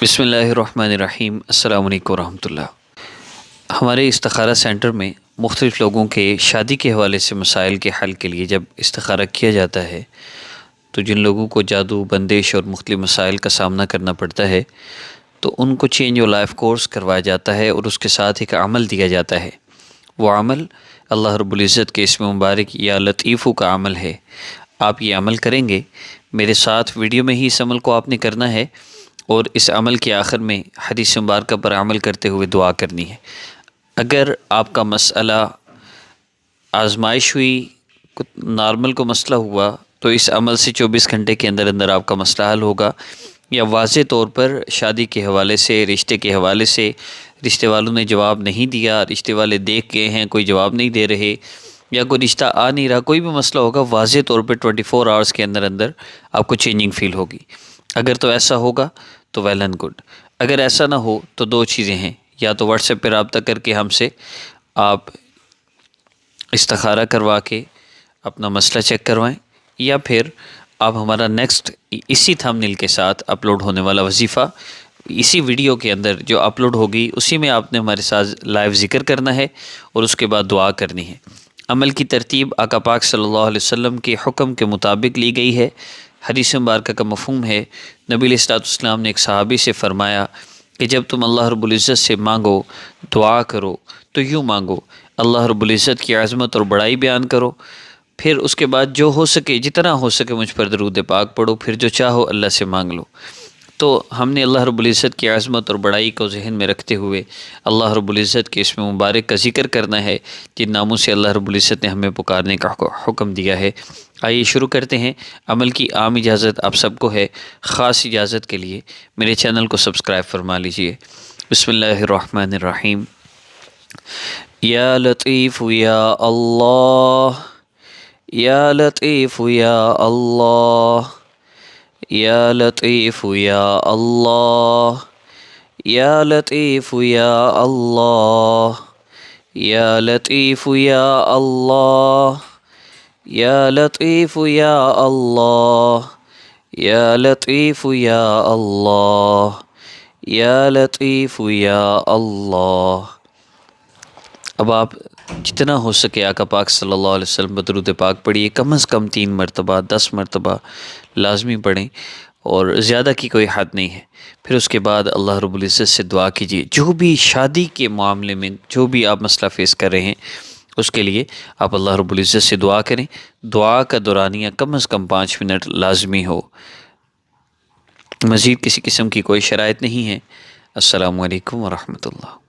بسم اللہ الرحمن الرحیم۔ السلام علیکم ورحمۃ اللہ۔ ہمارے استخارہ سینٹر میں مختلف لوگوں کے شادی کے حوالے سے مسائل کے حل کے لیے جب استخارہ کیا جاتا ہے تو جن لوگوں کو جادو، بندش اور مختلف مسائل کا سامنا کرنا پڑتا ہے تو ان کو چینج آف لائف کورس کروایا جاتا ہے اور اس کے ساتھ ایک عمل دیا جاتا ہے۔ وہ عمل اللہ رب العزت کے اسم مبارک یا لطیفو کا عمل ہے۔ آپ یہ عمل کریں گے، میرے ساتھ ویڈیو میں ہی اس عمل کو آپ نے کرنا ہے اور اس عمل کے آخر میں حدیث مبارکہ پر عمل کرتے ہوئے دعا کرنی ہے۔ اگر آپ کا مسئلہ آزمائش ہوئی، نارمل کو مسئلہ ہوا تو اس عمل سے 24 گھنٹے کے اندر اندر آپ کا مسئلہ حل ہوگا، یا واضح طور پر شادی کے حوالے سے، رشتے کے حوالے سے رشتے والوں نے جواب نہیں دیا، رشتے والے دیکھ گئے ہیں کوئی جواب نہیں دے رہے، یا کوئی رشتہ آ نہیں رہا، کوئی بھی مسئلہ ہوگا واضح طور پہ 24 آورز کے اندر اندر آپ کو چینجنگ فیل ہوگی۔ اگر تو ایسا ہوگا تو ویل اینڈ گڈ۔ اگر ایسا نہ ہو تو دو چیزیں ہیں، یا تو واٹس ایپ پہ رابطہ کر کے ہم سے آپ استخارہ کروا کے اپنا مسئلہ چیک کروائیں، یا پھر آپ ہمارا نیکسٹ اسی تھمبنیل کے ساتھ اپلوڈ ہونے والا وظیفہ اسی ویڈیو کے اندر جو اپلوڈ ہوگی اسی میں آپ نے ہمارے ساتھ لائیو ذکر کرنا ہے اور اس کے بعد دعا کرنی ہے۔ عمل کی ترتیب آقا پاک صلی اللہ علیہ وسلم کے حکم کے مطابق لی گئی ہے۔ حدیث مبارکہ کا مفہوم ہے، نبی علیہ الصلوۃ والسلام نے ایک صحابی سے فرمایا کہ جب تم اللہ رب العزت سے مانگو، دعا کرو تو یوں مانگو، اللہ رب العزت کی عظمت اور بڑائی بیان کرو، پھر اس کے بعد جو ہو سکے، جتنا ہو سکے مجھ پر درود پاک پڑھو، پھر جو چاہو اللہ سے مانگ لو۔ تو ہم نے اللہ رب العزت کی عظمت اور بڑائی کو ذہن میں رکھتے ہوئے اللہ رب العزت کے اسم مبارک کا ذکر کرنا ہے جن ناموں سے اللہ رب العزت نے ہمیں پکارنے کا حکم دیا ہے۔ آئیے شروع کرتے ہیں۔ عمل کی عام اجازت آپ سب کو ہے، خاص اجازت کے لیے میرے چینل کو سبسکرائب فرما لیجئے۔ بسم اللہ الرحمن الرحیم۔ یا لطیف یا اللہ، یا لطیف یا اللہ، یا لطیف یا اللہ، یا لطیف یا اللہ، یا لطیف یا اللہ، یا لطیف یا اللہ، یا لطیف یا اللہ، یا لطیف یا اللہ۔ اب آپ جتنا ہو سکے آقا پاک صلی اللہ علیہ وسلم پر درود پاک پڑھیے، کم از کم 3 مرتبہ 10 مرتبہ لازمی پڑھیں، اور زیادہ کی کوئی حد نہیں ہے۔ پھر اس کے بعد اللہ رب العزت سے دعا کیجیے، جو بھی شادی کے معاملے میں جو بھی آپ مسئلہ فیس کر رہے ہیں اس کے لیے آپ اللہ رب العزت سے دعا کریں۔ دعا کا دورانیہ کم از کم 5 منٹ لازمی ہو، مزید کسی قسم کی کوئی شرائط نہیں ہے۔ السلام علیکم ورحمۃ اللہ۔